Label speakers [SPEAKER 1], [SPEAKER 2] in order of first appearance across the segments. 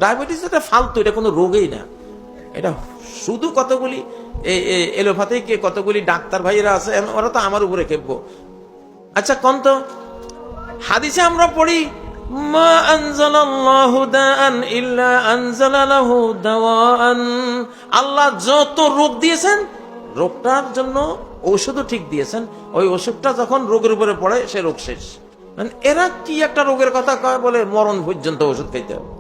[SPEAKER 1] Diabetes এটা ফালতু, এটা কোনো রোগই না। এটা শুধু কতগুলি এলোপ্যাথিক কতগুলি ডাক্তার ভাইয়েরা আছে, ওরা তো আমার উপরে খেপবো। আচ্ছা কোন তো হাদিসে আমরা পড়ি, মা আনজালাল্লাহু দাআন ইল্লা আনজালা লাহু দাওয়ান। আল্লাহ যত রোগ দিয়েছেন রোগটার জন্য ঔষধও ঠিক দিয়েছেন। ওই ওষুধটা যখন রোগের উপরে পড়ে সে রোগ শেষ। মানে এরা কি একটা রোগের কথা কয় বলে মরণ পর্যন্ত ওষুধ খাইতে হবে।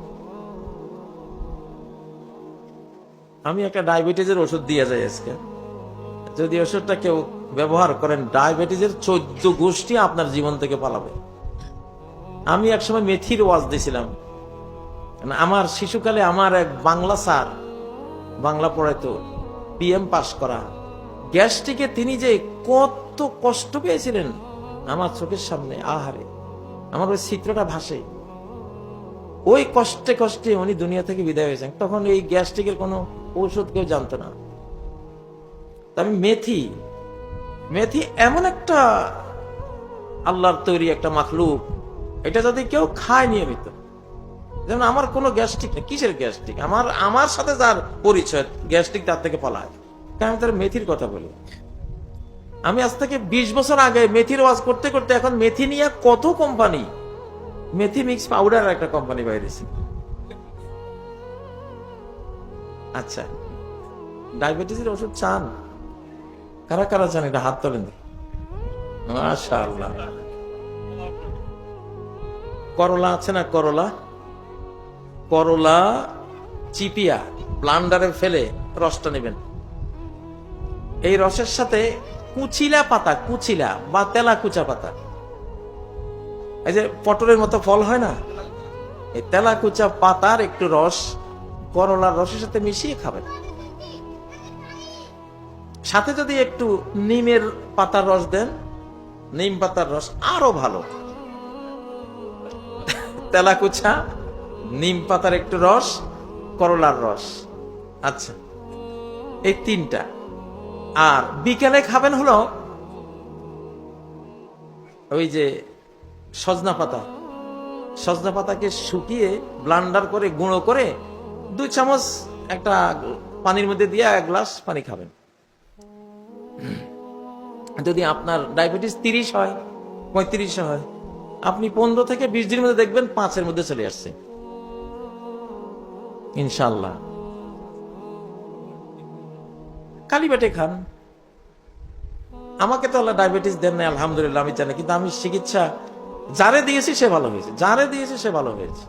[SPEAKER 1] আমি একটা ডায়াবেটিসের ওষুধ দিয়ে যাই আজকে, যদি ওষুধটা কেউ ব্যবহার করেন ডায়াবেটিসের 14 গোষ্ঠী আপনার জীবন থেকে পালাবে। আমি একসময় মেথির ওয়াজ দিয়েছিলাম। আমার শিশুকালে আমার এক বাংলা স্যার, বাংলা পড়াইতো, PM পাস করা, গ্যাস্ট্রিকে তিনি যে কত কষ্ট পেয়েছিলেন আমার চোখের সামনে, আহারে আমার ওই চিত্রটা ভাসে। ওই কষ্টে কষ্টে উনি দুনিয়া থেকে বিদায় হয়েছেন। তখন এই গ্যাস্ট্রিকের কোনো ঔষধ কেউ জানতো না। আমি মেথি এমন একটা আল্লাহর তৈরি একটা মাখলুক, এটা যদি কেউ খায় নিয়মিত, যেমন আমার কোনো গ্যাস্ট্রিক নেই। কিসের গ্যাস্ট্রিক? আমার সাথে যার পরিচয় গ্যাস্ট্রিক তার থেকে পালায়। আমি তার মেথির কথা বলি। আমি আজ থেকে 20 বছর আগে মেথির ওয়াজ করতে করতে এখন মেথি নিয়ে কত কোম্পানি, মেথি মিক্স পাউডার একটা কোম্পানি বাইরেছে। আচ্ছা, ডায়াবেটিসের ওষুধ চান? কারা কারা চান এটা হাত তোলেন। মাশাআল্লাহ। করলা আছে না, করলা চিপিয়া ব্লান্ডারে ফেলে রসটা নেবেন। এই রসের সাথে কুচিলা বা তেলাকুচা পাতা, এই যে পটলের মতো ফল হয় না, এই তেলাকুচা পাতার একটু রস করলার রসের সাথে মিশিয়ে খাবেন। সাথে যদি একটু নিমের পাতার রস দেন, নিম পাতার রস আরো ভালো। তেলাকুচা, নিম পাতার একটু রস, করলার রস। আচ্ছা, এই 3টা। আর বিকেলে খাবেন হলো ওই যে সজনা পাতাকে শুকিয়ে ব্লান্ডার করে গুঁড়ো করে 2 চামচ একটা পানির মধ্যে দিয়ে 1 গ্লাস পানি খাবেন। যদি আপনার ডায়াবেটিস 30 হয়, 35 হয়, আপনি 15 থেকে 20 দিনের মধ্যে দেখবেন 5-এর মধ্যে চলে আসছে ইনশাআল্লাহ। কালি পেটে খান। আমাকে তো আল্লাহ ডায়াবেটিস দেন না, আলহামদুলিল্লাহ, আমি জানি। কিন্তু আমি চিকিৎসা যারে দিয়েছি সে ভালো হয়েছে।